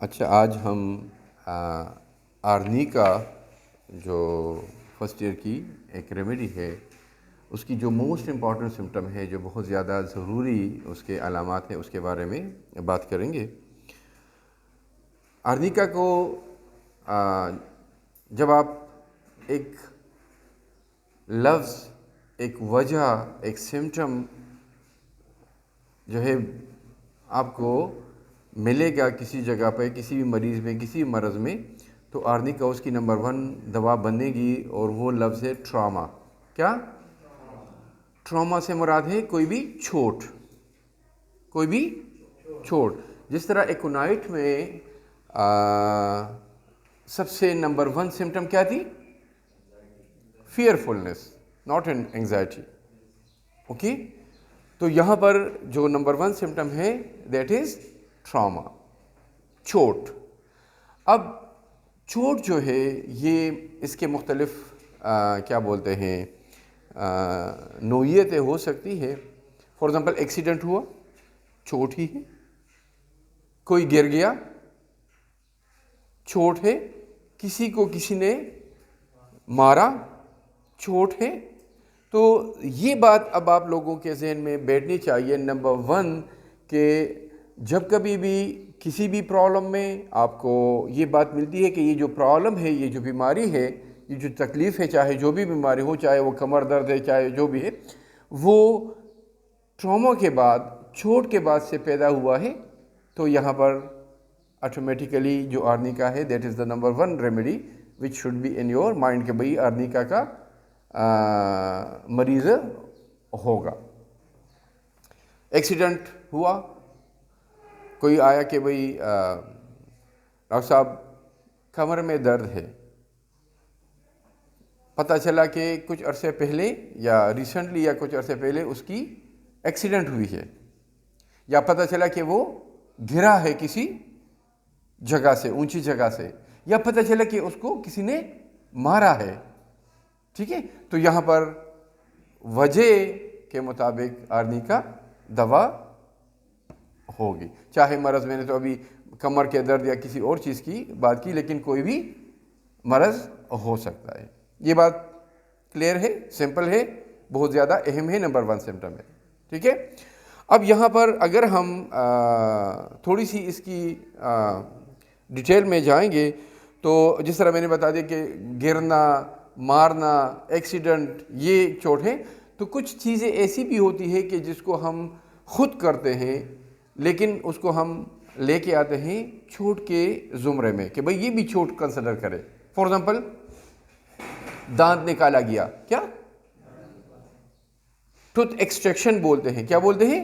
اچھا، آج ہم آرنی کا جو فرسٹ ایئر کی ایک ریمیڈی ہے، اس کی جو موسٹ امپورٹنٹ سمٹم ہے، جو بہت زیادہ ضروری اس کے علامات ہیں، اس کے بارے میں بات کریں گے۔ آرنیکا کو جب آپ ایک لفظ، ایک وجہ، ایک سمٹم جو ہے آپ کو ملے گا کسی جگہ پہ، کسی بھی مریض میں، کسی بھی مرض میں، تو آرنیکا اس کی نمبر 1 دوا بنے گی، اور وہ لفظ ہے ٹراما۔ کیا؟ ٹراما سے مراد ہے کوئی بھی چوٹ، کوئی بھی چوٹ۔ جس طرح ایکونائٹ میں سب سے نمبر 1 سمٹم کیا تھی؟ فیئرفلنس، ناٹ این اینگزائٹی۔ اوکے، تو یہاں پر جو نمبر 1 سمٹم ہے دیٹ از ٹراما، چوٹ۔ اب چوٹ جو ہے یہ اس کے مختلف کیا بولتے ہیں نوعیتیں ہو سکتی ہے۔ فار ایگزامپل ایکسیڈنٹ ہوا، چوٹ ہی ہے۔ کوئی گر گیا، چوٹ ہے۔ کسی کو کسی نے مارا، چوٹ ہے۔ تو یہ بات اب آپ لوگوں کے ذہن میں بیٹھنی چاہیے، نمبر 1 کہ جب کبھی بھی کسی بھی پرابلم میں آپ کو یہ بات ملتی ہے کہ یہ جو پرابلم ہے، یہ جو بیماری ہے، یہ جو تکلیف ہے، چاہے جو بھی بیماری ہو، چاہے وہ کمر درد ہے، چاہے جو بھی ہے، وہ ٹراما کے بعد، چوٹ کے بعد سے پیدا ہوا ہے، تو یہاں پر آٹومیٹیکلی جو آرنیکا ہے that is the number 1 remedy which should be in your mind کہ بھئی آرنیکا کا مریض ہوگا۔ ایکسیڈنٹ ہوا، کوئی آیا کہ بھئی ڈاکٹر صاحب کمر میں درد ہے، پتہ چلا کہ کچھ عرصے پہلے یا ریسنٹلی یا کچھ عرصے پہلے اس کی ایکسیڈنٹ ہوئی ہے، یا پتہ چلا کہ وہ گرا ہے کسی جگہ سے، اونچی جگہ سے، یا پتہ چلا کہ اس کو کسی نے مارا ہے۔ ٹھیک ہے، تو یہاں پر وجہ کے مطابق آرنیکا دوا ہوگی۔ چاہے مرض، میں نے تو ابھی کمر کے درد یا کسی اور چیز کی بات کی، لیکن کوئی بھی مرض ہو سکتا ہے۔ یہ بات کلیئر ہے، سمپل ہے، بہت زیادہ اہم ہے، نمبر 1 سمٹم ہے۔ ٹھیک ہے، اب یہاں پر اگر ہم تھوڑی سی اس کی ڈیٹیل میں جائیں گے، تو جس طرح میں نے بتا دیا کہ گرنا، مارنا، ایکسیڈنٹ یہ چوٹ ہے، تو کچھ چیزیں ایسی بھی ہوتی ہے کہ جس کو ہم خود کرتے ہیں، لیکن اس کو ہم لے کے آتے ہیں چوٹ کے زمرے میں کہ بھئی یہ بھی چوٹ کنسیڈر کرے۔ فار ایگزامپل دانت نکالا گیا، کیا؟ ٹوتھ ایکسٹریکشن بولتے ہیں۔ کیا بولتے ہیں؟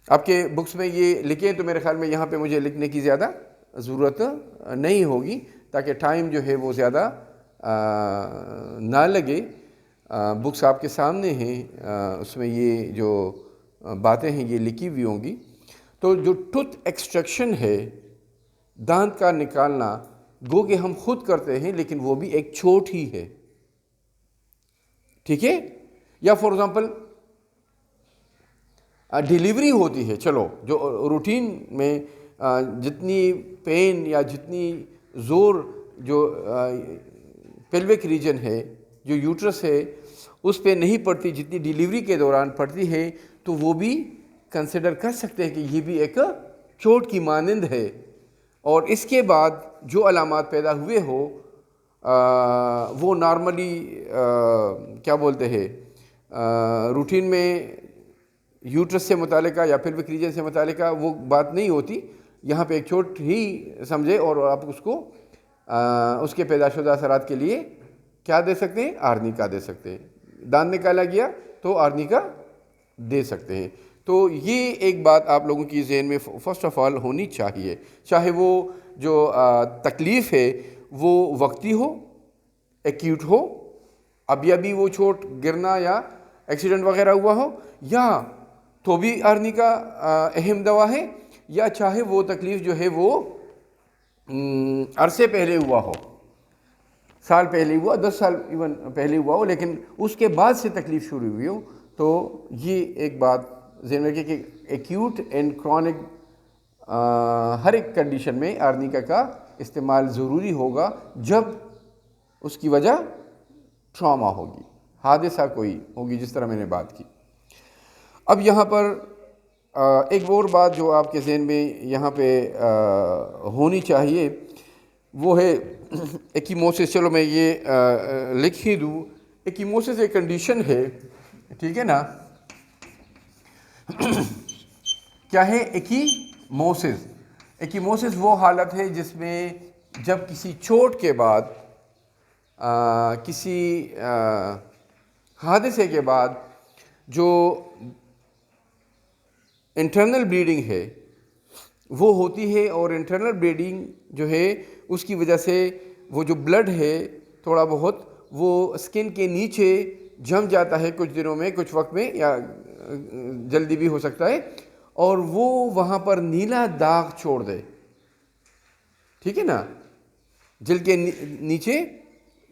آپ کے بکس میں یہ لکھیں، تو میرے خیال میں یہاں پہ مجھے لکھنے کی زیادہ ضرورت نہیں ہوگی، تاکہ ٹائم جو ہے وہ زیادہ نہ لگے۔ بکس آپ کے سامنے ہیں، اس میں یہ جو باتیں ہیں یہ لکھی ہوئی ہوں گی۔ تو جو ٹوتھ ایکسٹریکشن ہے، دانت کا نکالنا، گو کہ ہم خود کرتے ہیں، لیکن وہ بھی ایک چوٹ ہی ہے۔ ٹھیک ہے، یا فار ایگزامپل ڈیلیوری ہوتی ہے، چلو جو روٹین میں جتنی پین یا جتنی زور جو پیلوک ریجن ہے، جو یوٹرس ہے، اس پہ نہیں پڑتی جتنی ڈیلیوری کے دوران پڑتی ہے، تو وہ بھی کنسیڈر کر سکتے ہیں کہ یہ بھی ایک چوٹ کی مانند ہے۔ اور اس کے بعد جو علامات پیدا ہوئے ہو وہ نارملی کیا بولتے ہیں روٹین میں یوٹرس سے متعلقہ یا پیلوک ریجن سے متعلقہ وہ بات نہیں ہوتی، یہاں پہ ایک چوٹ ہی سمجھے، اور آپ اس کو اس کے پیدا شدہ اثرات کے لیے کیا دے سکتے ہیں؟ آرنیکا دے سکتے ہیں۔ دانت نکالا گیا تو آرنیکا دے سکتے ہیں۔ تو یہ ایک بات آپ لوگوں کی ذہن میں فرسٹ آف آل ہونی چاہیے، چاہے وہ جو تکلیف ہے وہ وقتی ہو، ایکیوٹ ہو، ابھی وہ چوٹ گرنا یا ایکسیڈنٹ وغیرہ ہوا ہو، یا تو بھی آرنیکا اہم دوا ہے، یا چاہے وہ تکلیف جو ہے وہ عرصے پہلے ہوا ہو، سال پہلے ہوا، 10 سال ایون پہلے ہوا ہو، لیکن اس کے بعد سے تکلیف شروع ہوئی ہو، تو یہ ایک بات ذہن میں رکھیں کہ ایکیوٹ اینڈ کرونک ہر ایک کنڈیشن میں آرنیکا کا استعمال ضروری ہوگا جب اس کی وجہ ٹراما ہوگی، حادثہ کوئی ہوگی، جس طرح میں نے بات کی۔ اب یہاں پر ایک اور بات جو آپ کے ذہن میں یہاں پہ ہونی چاہیے وہ ہے ایکیموسس۔ چلو میں یہ لکھ ہی دوں، ایکیموسس ایک کنڈیشن ہے، ٹھیک ہے نا؟ کیا ہے ایکیموسس؟ ایکیموسس وہ حالت ہے جس میں جب کسی چوٹ کے بعد، کسی حادثے کے بعد جو انٹرنل بلیڈنگ ہے وہ ہوتی ہے، اور انٹرنل بلیڈنگ جو ہے اس کی وجہ سے وہ جو بلڈ ہے تھوڑا بہت وہ اسکن کے نیچے جم جاتا ہے کچھ دنوں میں، کچھ وقت میں، یا جلدی بھی ہو سکتا ہے، اور وہ وہاں پر نیلا داغ چھوڑ دے، ٹھیک ہے نا؟ جلد کے نیچے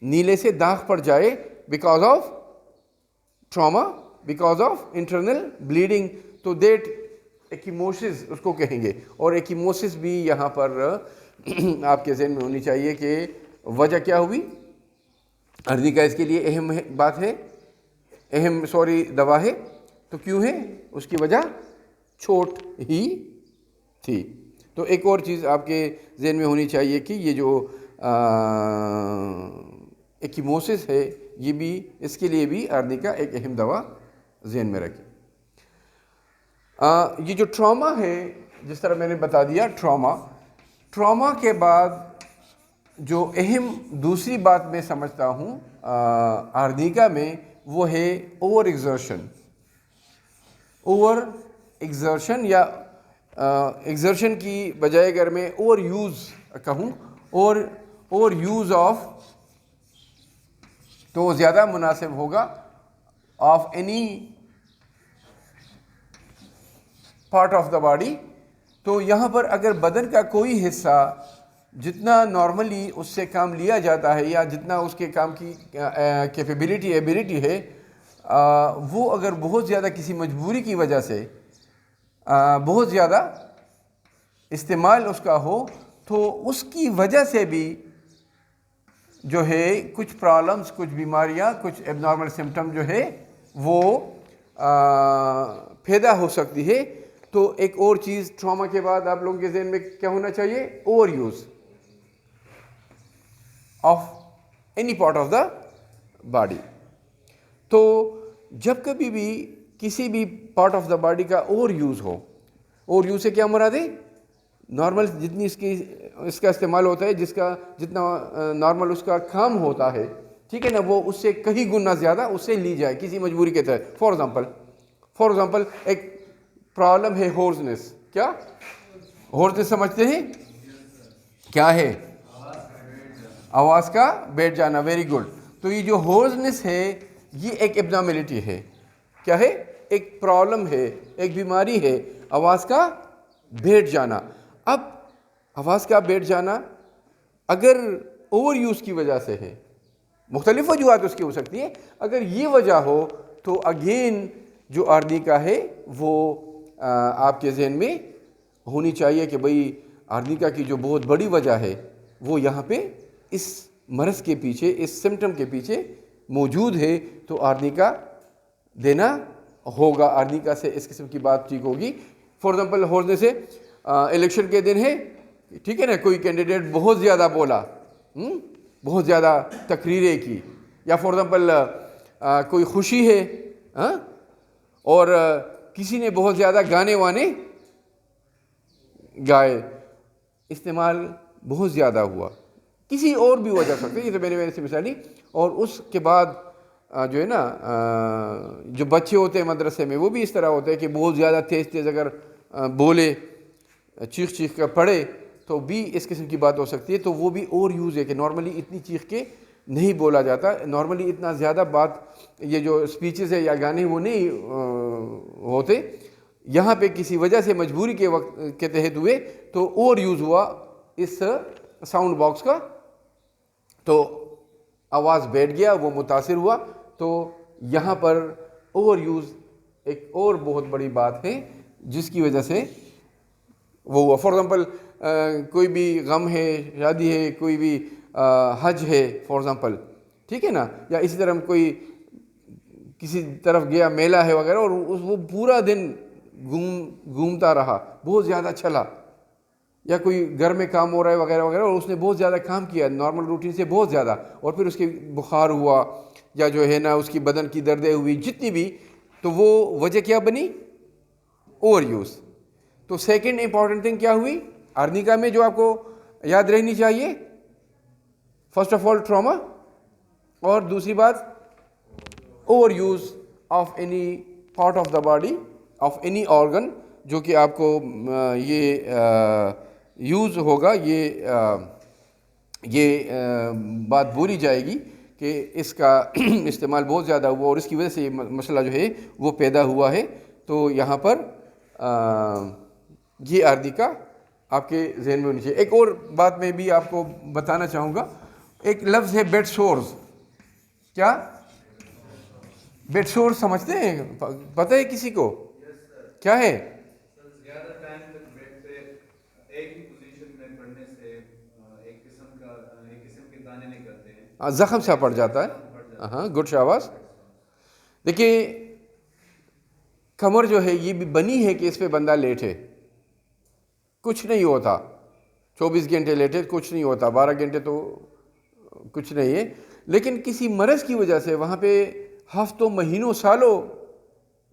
نیلے سے داغ پڑ جائے because of trauma, because of internal bleeding, تو دیٹ ایکیموسس اس کو کہیں گے۔ اور ایکیموسس بھی یہاں پر آپ کے ذہن میں ہونی چاہیے کہ وجہ کیا ہوئی؟ آرنیکا اس کے لیے اہم بات ہے، دوا ہے، تو کیوں ہے؟ اس کی وجہ چوٹ ہی تھی۔ تو ایک اور چیز آپ کے ذہن میں ہونی چاہیے کہ یہ جو ایکیموسس ہے یہ بھی، اس کے لیے بھی آرنیکا ایک اہم دوا ذہن میں رکھیں۔ یہ جو ٹراما ہے، جس طرح میں نے بتا دیا، ٹراما کے بعد جو اہم دوسری بات میں سمجھتا ہوں آرنیکا میں، وہ ہے اوور ایگزرشن، یا ایگزرشن کی بجائے اگر میں اوور یوز کہوں، اوور یوز آف، تو زیادہ مناسب ہوگا، of any part of the body. تو یہاں پر اگر بدن کا کوئی حصہ جتنا نارملی اس سے کام لیا جاتا ہے، یا جتنا اس کے کام کی ایبیلٹی ہے، وہ اگر بہت زیادہ کسی مجبوری کی وجہ سے بہت زیادہ استعمال اس کا ہو، تو اس کی وجہ سے بھی جو ہے کچھ پرابلمس، کچھ بیماریاں، کچھ ایب نارمل سمٹم جو ہے وہ پیدا ہو سکتی ہے۔ تو ایک اور چیز ٹراما کے بعد آپ لوگوں کے ذہن میں کیا ہونا چاہیے؟ Over use of any part of the body. تو جب کبھی بھی کسی بھی پارٹ آف دا باڈی کا اوور یوز ہو، اوور یوز سے کیا مراد ہے؟ نارمل جتنی اس کا استعمال ہوتا ہے، جتنا نارمل اس کا کام ہوتا ہے، ٹھیک ہے نا، وہ اس سے کہیں گنا زیادہ اس سے لی جائے کسی مجبوری کے تحت۔ فار ایگزامپل ایک پرابلم ہے ہورزنس۔ کیا ہورزنس سمجھتے ہیں؟ کیا ہے؟ آواز کا بیٹھ جانا۔ Very good. تو یہ جو ہورزنس ہے یہ ایک ایبنارمیلٹی ہے۔ کیا ہے؟ ایک پرابلم ہے، ایک بیماری ہے، آواز کا بیٹھ جانا۔ اب آواز کا بیٹھ جانا اگر اوور یوز کی وجہ سے ہے، مختلف وجوہات اس کی ہو سکتی ہیں، اگر یہ وجہ ہو تو اگین جو آرنیکا ہے وہ آپ کے ذہن میں ہونی چاہیے کہ بھئی آرنیکا کی جو بہت بڑی وجہ ہے وہ یہاں پہ اس مرض کے پیچھے، اس سمٹم کے پیچھے موجود ہے، تو آرنیکا دینا ہوگا۔ آرنیکا سے اس قسم کی بات ٹھیک ہوگی۔ فار ایگزامپل ہورنے سے الیکشن کے دن ہے، ٹھیک ہے نا، کوئی کینڈیڈیٹ بہت زیادہ بولا، بہت زیادہ تقریریں کی، یا فار ایگزامپل کوئی خوشی ہے اور کسی نے بہت زیادہ گانے وانے گائے، استعمال بہت زیادہ ہوا، کسی اور بھی وجہ سکتے، یہ تو میں نے سے مثالی۔ اور اس کے بعد جو ہے نا جو بچے ہوتے ہیں مدرسے میں وہ بھی اس طرح ہوتے ہیں کہ بہت زیادہ تیز اگر بولے، چیخ کر پڑھے، تو بھی اس قسم کی بات ہو سکتی ہے۔ تو وہ بھی اوور یوز ہے کہ نارملی اتنی چیخ کے نہیں بولا جاتا، نارملی اتنا زیادہ بات، یہ جو اسپیچز ہے یا گانے وہ نہیں ہوتے، یہاں پہ کسی وجہ سے مجبوری کے وقت کے تحت ہوئے تو اوور یوز ہوا اس ساؤنڈ باکس کا، تو آواز بیٹھ گیا، وہ متاثر ہوا۔ تو یہاں پر اوور یوز ایک اور بہت بڑی بات ہے جس کی وجہ سے وہ ہوا. فار ایگزامپل کوئی بھی غم ہے, شادی ہے, کوئی بھی حج ہے فار ایگزامپل, ٹھیک ہے نا, یا اسی طرح کوئی کسی طرف گیا میلہ ہے وغیرہ, اور وہ پورا دن گھومتا رہا, بہت زیادہ چلا, یا کوئی گھر میں کام ہو رہا ہے وغیرہ وغیرہ, اور اس نے بہت زیادہ کام کیا نارمل روٹین سے بہت زیادہ, اور پھر اس کے بخار ہوا یا جو ہے نا اس کی بدن کی دردیں ہوئی جتنی بھی, تو وہ وجہ کیا بنی؟ Over use. تو سیکنڈ امپورٹنٹ تھنگ کیا ہوئی آرنیکا میں جو آپ کو یاد رہنی چاہیے؟ فرسٹ آف آل ٹراما, اور دوسری بات over use of any part of the body, of any organ, جو کہ آپ کو یہ یوز ہوگا, یہ بات بولی جائے گی کہ اس کا استعمال بہت زیادہ ہوا اور اس کی وجہ سے یہ مسئلہ جو ہے وہ پیدا ہوا ہے. تو یہاں پر یہ آرنیکا آپ کے ذہن میں ہونی چاہیے. ایک اور بات میں بھی آپ کو بتانا چاہوں گا, ایک لفظ ہے بیڈ سورز. کیا بیڈ سورز سمجھتے ہیں؟ پتہ ہے کسی کو کیا ہے؟ زخم سا پڑ جاتا ہے. ہاں گڈ, شاباش. دیکھیے کمر جو ہے یہ بھی بنی ہے کہ اس پہ بندہ لیٹے, کچھ نہیں ہوتا, 24 گھنٹے لیٹے کچھ نہیں ہوتا, 12 گھنٹے تو کچھ نہیں ہے, لیکن کسی مرض کی وجہ سے وہاں پہ ہفتوں مہینوں سالوں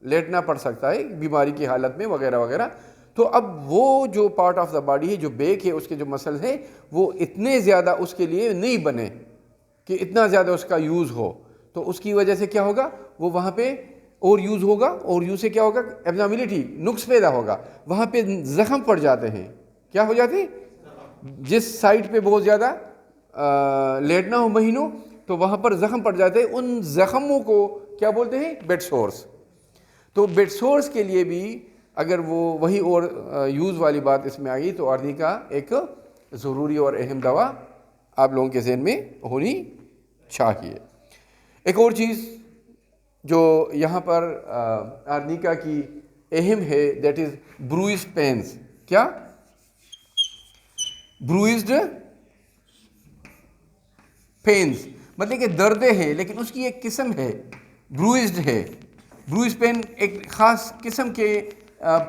لیٹنا پڑ سکتا ہے بیماری کی حالت میں وغیرہ وغیرہ. تو اب وہ جو پارٹ آف دا باڈی ہے, جو بیک ہے, اس کے جو مسلز ہیں وہ اتنے زیادہ اس کے لیے نہیں بنے کہ اتنا زیادہ اس کا یوز ہو, تو اس کی وجہ سے کیا ہوگا, وہ وہاں پہ اور یوز ہوگا, اور یوز سے کیا ہوگا, ایبنارملٹی, نقص پیدا ہوگا, وہاں پہ زخم پڑ جاتے ہیں. کیا ہو جاتے ہیں؟ جس سائٹ پہ بہت زیادہ لیٹنا ہو مہینوں, تو وہاں پر زخم پڑ جاتے ہیں. ان زخموں کو کیا بولتے ہیں؟ Bed sores. تو بیڈ سورس کے لیے بھی اگر وہ وہی اور یوز والی بات اس میں آئی, تو آرنیکا ایک ضروری اور اہم دوا آپ لوگوں کے ذہن میں ہونی چاہیے. ایک اور چیز جو یہاں پر آرنیکا کی اہم ہے, دیٹ از بروئز پینز. کیا؟ بروئزڈ پینز, مطلب کہ دردیں ہیں, لیکن اس کی ایک قسم ہے, بروئزڈ ہے. بروئز پین ایک خاص قسم کے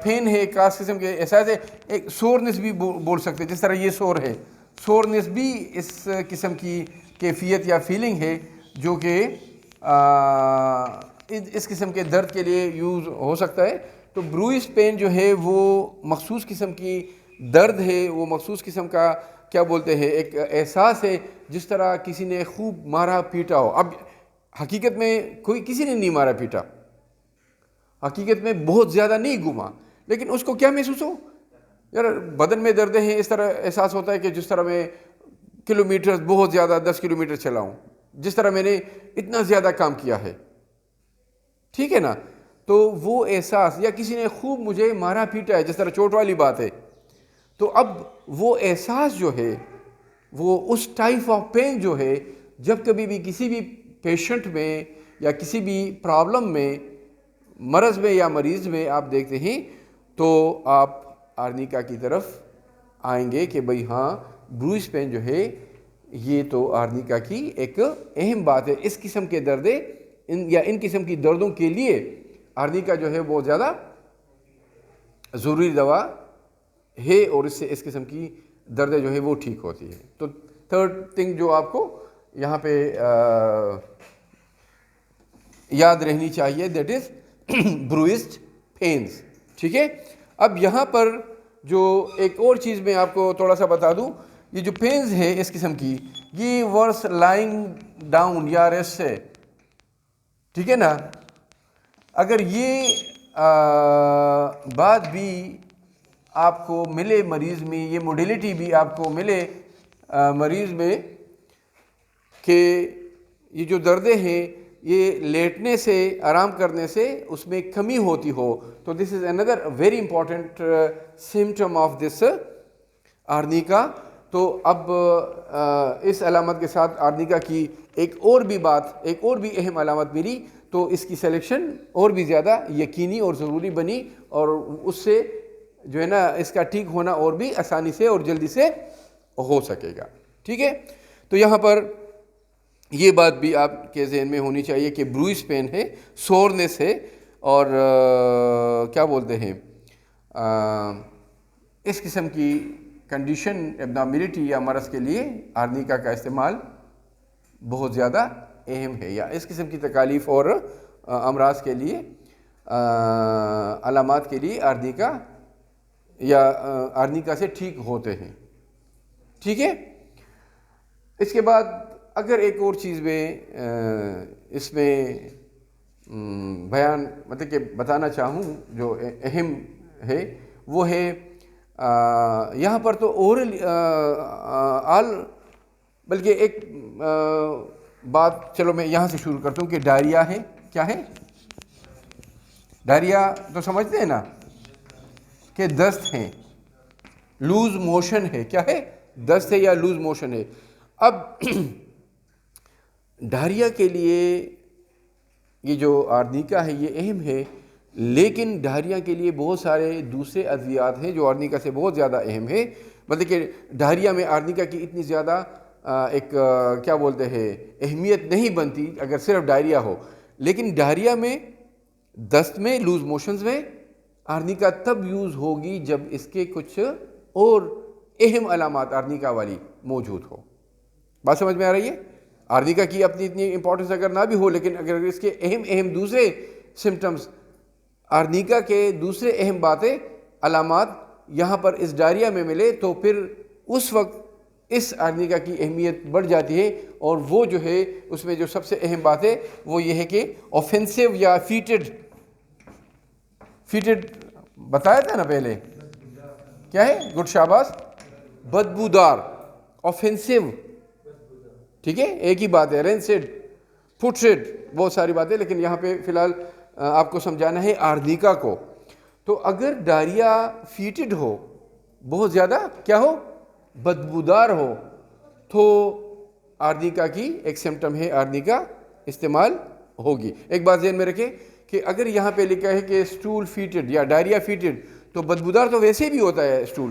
پین ہے, ایک خاص قسم کے احساس ہے. ایک سورنس بھی بول سکتے, جس طرح یہ سور ہے, سورنس بھی اس قسم کی کیفیت یا فیلنگ ہے جو کہ اس قسم کے درد کے لیے یوز ہو سکتا ہے. تو بروئز پین جو ہے وہ مخصوص قسم کی درد ہے, وہ مخصوص قسم کا کیا بولتے ہیں, ایک احساس ہے, جس طرح کسی نے خوب مارا پیٹا ہو. اب حقیقت میں کسی نے نہیں مارا پیٹا, حقیقت میں بہت زیادہ نہیں گھوما, لیکن اس کو کیا محسوس ہو, یار بدن میں دردیں ہیں, اس طرح احساس ہوتا ہے کہ جس طرح میں کلومیٹر بہت زیادہ 10 کلومیٹر چلا ہوں, جس طرح میں نے اتنا زیادہ کام کیا ہے, ٹھیک ہے نا. تو وہ احساس, یا کسی نے خوب مجھے مارا پیٹا ہے, جس طرح چوٹ والی بات ہے, تو اب وہ احساس جو ہے, وہ اس ٹائپ آف پین جو ہے, جب کبھی بھی کسی بھی پیشنٹ میں یا کسی بھی پرابلم میں, مرض میں یا مریض میں آپ دیکھتے ہیں, تو آپ آرنیکا کی طرف آئیں گے کہ بھئی ہاں بروئز پین جو ہے یہ تو آرنیکا کی ایک اہم بات ہے. اس قسم کے دردیں یا ان قسم کی دردوں کے لیے آرنیکا جو ہے بہت زیادہ ضروری دوا ہے, اور اس سے اس قسم کی دردیں جو ہے وہ ٹھیک ہوتی ہے. تو تھرڈ تھنگ جو آپ کو یہاں پہ یاد رہنی چاہیے, دیٹ از بروئزڈ پینز. ٹھیک ہے. اب یہاں پر جو ایک اور چیز میں آپ کو تھوڑا سا بتا دوں, یہ جو پینز ہے اس قسم کی, یہ ورس لائنگ ڈاؤن یا ریسٹ سے, ٹھیک ہے نا. اگر یہ بات بھی آپ کو ملے مریض میں, یہ موڈیلٹی بھی آپ کو ملے مریض میں کہ یہ جو دردیں ہیں یہ لیٹنے سے, آرام کرنے سے اس میں کمی ہوتی ہو, تو دس از اندر very important symptom of this arnica. تو اب اس علامت کے ساتھ آرنیکا کی ایک اور بھی بات, ایک اور بھی اہم علامت ملی, تو اس کی سلیکشن اور بھی زیادہ یقینی اور ضروری بنی, اور اس سے جو ہے نا اس کا ٹھیک ہونا اور بھی آسانی سے اور جلدی سے ہو سکے گا. ٹھیک ہے. تو یہاں پر یہ بات بھی آپ کے ذہن میں ہونی چاہیے کہ بروئس پین ہے, سورنس ہے, اور کیا بولتے ہیں اس قسم کی کنڈیشن ایبنارملٹی یا مرض کے لیے آرنیکا کا استعمال بہت زیادہ اہم ہے, یا اس قسم کی تکالیف اور امراض کے لیے علامات کے لیے آرنیکا یا آرنیکا سے ٹھیک ہوتے ہیں. ٹھیک ہے. اس کے بعد اگر ایک اور چیز میں اس میں بیان مطلب کہ بتانا چاہوں جو اہم ہے وہ ہے یہاں پر تو اورل بلکہ ایک بات چلو میں یہاں سے شروع کرتا ہوں کہ ڈائریا ہے. کیا ہے ڈائریا؟ تو سمجھتے ہیں نا کہ دست ہے, لوز موشن ہے. کیا ہے؟ دست ہے یا لوز موشن ہے. اب ڈائریا کے لیے یہ جو آرنیکا ہے یہ اہم ہے, لیکن ڈائریا کے لیے بہت سارے دوسرے ادویات ہیں جو آرنیکا سے بہت زیادہ اہم ہے. مطلب کہ ڈائریا میں آرنیکا کی اتنی زیادہ ایک کیا بولتے ہیں اہمیت نہیں بنتی اگر صرف ڈائریا ہو, لیکن ڈائریا میں, دست میں, لوز موشنز میں آرنیکا تب یوز ہوگی جب اس کے کچھ اور اہم علامات آرنیکا والی موجود ہو. بات سمجھ میں آ رہی ہے؟ آرنیکا کی اپنی اتنی امپورٹنس اگر نہ بھی ہو, لیکن اگر اس کے اہم دوسرے سمٹمز, آرنیکا کے دوسرے اہم باتیں, علامات یہاں پر اس ڈائریا میں ملے تو پھر اس وقت اس آرنیکا کی اہمیت بڑھ جاتی ہے. اور وہ جو ہے اس میں جو سب سے اہم بات ہے وہ یہ ہے کہ آفینسو یا فیٹڈ بتایا تھا نا پہلے, کیا ہے؟ گڈ شاباش, بدبودار, آفینسو. ٹھیک ہے, ایک ہی بات ہے. رینسڈ, پٹریڈ, بہت ساری باتیں, لیکن یہاں پہ فی الحال آپ کو سمجھانا ہے آرنیکا کو. تو اگر ڈائریا فیٹڈ ہو, بہت زیادہ کیا ہو, بدبودار ہو, تو آرنیکا کی ایک سمٹم ہے, آرنیکا استعمال ہوگی. ایک بات ذہن میں رکھیں کہ اگر یہاں پہ لکھا ہے کہ اسٹول فیٹڈ یا ڈائریا فیٹڈ, تو بدبودار تو ویسے بھی ہوتا ہے اسٹول.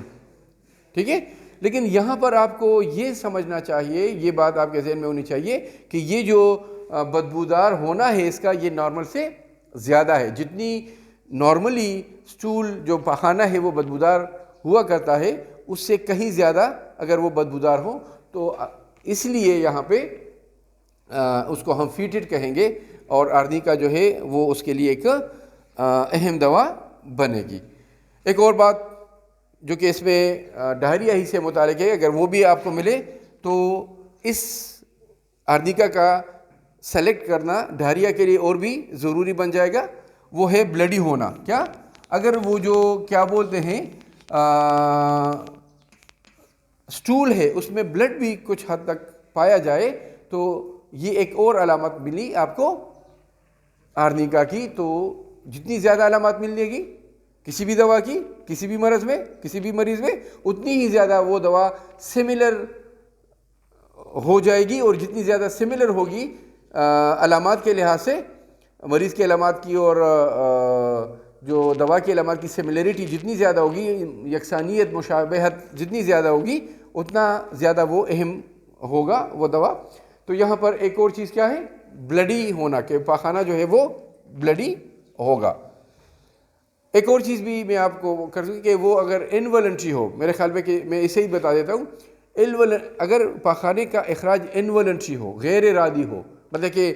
ٹھیک ہے, لیکن یہاں پر آپ کو یہ سمجھنا چاہیے, یہ بات آپ کے ذہن میں ہونی چاہیے کہ یہ جو بدبودار ہونا ہے اس کا, یہ نارمل سے زیادہ ہے. جتنی نارملی اسٹول جو پخانہ ہے وہ بدبودار ہوا کرتا ہے, اس سے کہیں زیادہ اگر وہ بدبودار ہو, تو اس لیے یہاں پہ اس کو ہم فیٹڈ کہیں گے, اور آرنیکا جو ہے وہ اس کے لیے ایک اہم دوا بنے گی. ایک اور بات جو کہ اس میں ڈائریا ہی سے متعلق ہے, اگر وہ بھی آپ کو ملے تو اس آرنیکا کا سلیکٹ کرنا ڈائریا کے لیے اور بھی ضروری بن جائے گا. وہ ہے بلڈی ہونا. کیا؟ اگر وہ جو کیا بولتے ہیں سٹول ہے اس میں بلڈ بھی کچھ حد تک پایا جائے, تو یہ ایک اور علامت ملی آپ کو آرنیکا کی. تو جتنی زیادہ علامات ملے گی کسی بھی دوا کی, کسی بھی مرض میں, کسی بھی مریض میں, اتنی ہی زیادہ وہ دوا سملر ہو جائے گی. اور جتنی زیادہ سملر ہوگی علامات کے لحاظ سے, مریض کے علامات کی اور جو دوا کی علامات کی سملیرٹی جتنی زیادہ ہوگی, یکسانیت, مشابہت جتنی زیادہ ہوگی, اتنا زیادہ وہ اہم ہوگا وہ دوا. تو یہاں پر ایک اور چیز کیا ہے, بلڈی ہونا, کہ پاخانہ جو ہے وہ بلڈی ہوگا. ایک اور چیز بھی میں آپ کو کر سکوں کہ وہ اگر انوالنٹری ہو, میرے خیال میں کہ میں اسے ہی بتا دیتا ہوں, اگر پاخانے کا اخراج انوالنٹری ہو, غیر ارادی ہو, مطلب کہ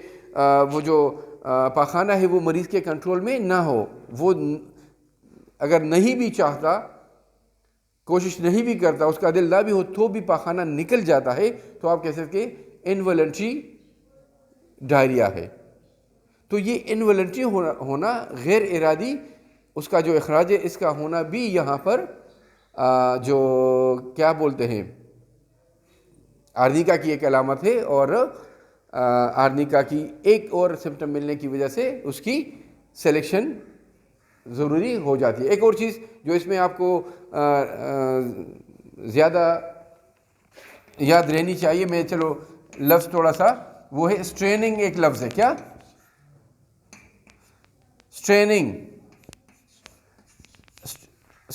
وہ جو پاخانہ ہے وہ مریض کے کنٹرول میں نہ ہو, وہ اگر نہیں بھی چاہتا, کوشش نہیں بھی کرتا, اس کا دل نہ بھی ہو, تو بھی پاخانہ نکل جاتا ہے, تو آپ کہہ سکتے ہیں انوالنٹری ڈائریا ہے. تو یہ انوالنٹری ہونا, غیر ارادی اس کا جو اخراج ہے, اس کا ہونا بھی یہاں پر جو کیا بولتے ہیں آرنیکا کی ایک علامت ہے, اور آرنیکا کی ایک اور سمٹم ملنے کی وجہ سے اس کی سلیکشن ضروری ہو جاتی ہے. ایک اور چیز جو اس میں آپ کو زیادہ یاد رہنی چاہیے, میں چلو لفظ تھوڑا سا, وہ ہے اسٹریننگ. ایک لفظ ہے, کیا؟ اسٹریننگ.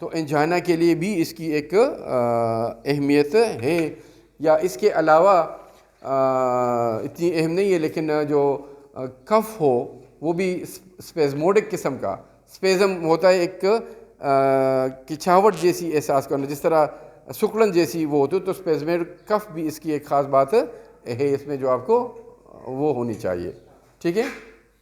تو انجائنا کے لیے بھی اس کی ایک اہمیت ہے. یا اس کے علاوہ اتنی اہم نہیں ہے، لیکن جو کف ہو وہ بھی اسپیزموڈک قسم کا، اسپیزم ہوتا ہے ایک کچھاوٹ جیسی احساس کرنا، جس طرح سکڑن جیسی وہ ہوتی ہے، تو اسپیزموڈک کف بھی اس کی ایک خاص بات ہے اس میں جو آپ کو وہ ہونی چاہیے. ٹھیک ہے.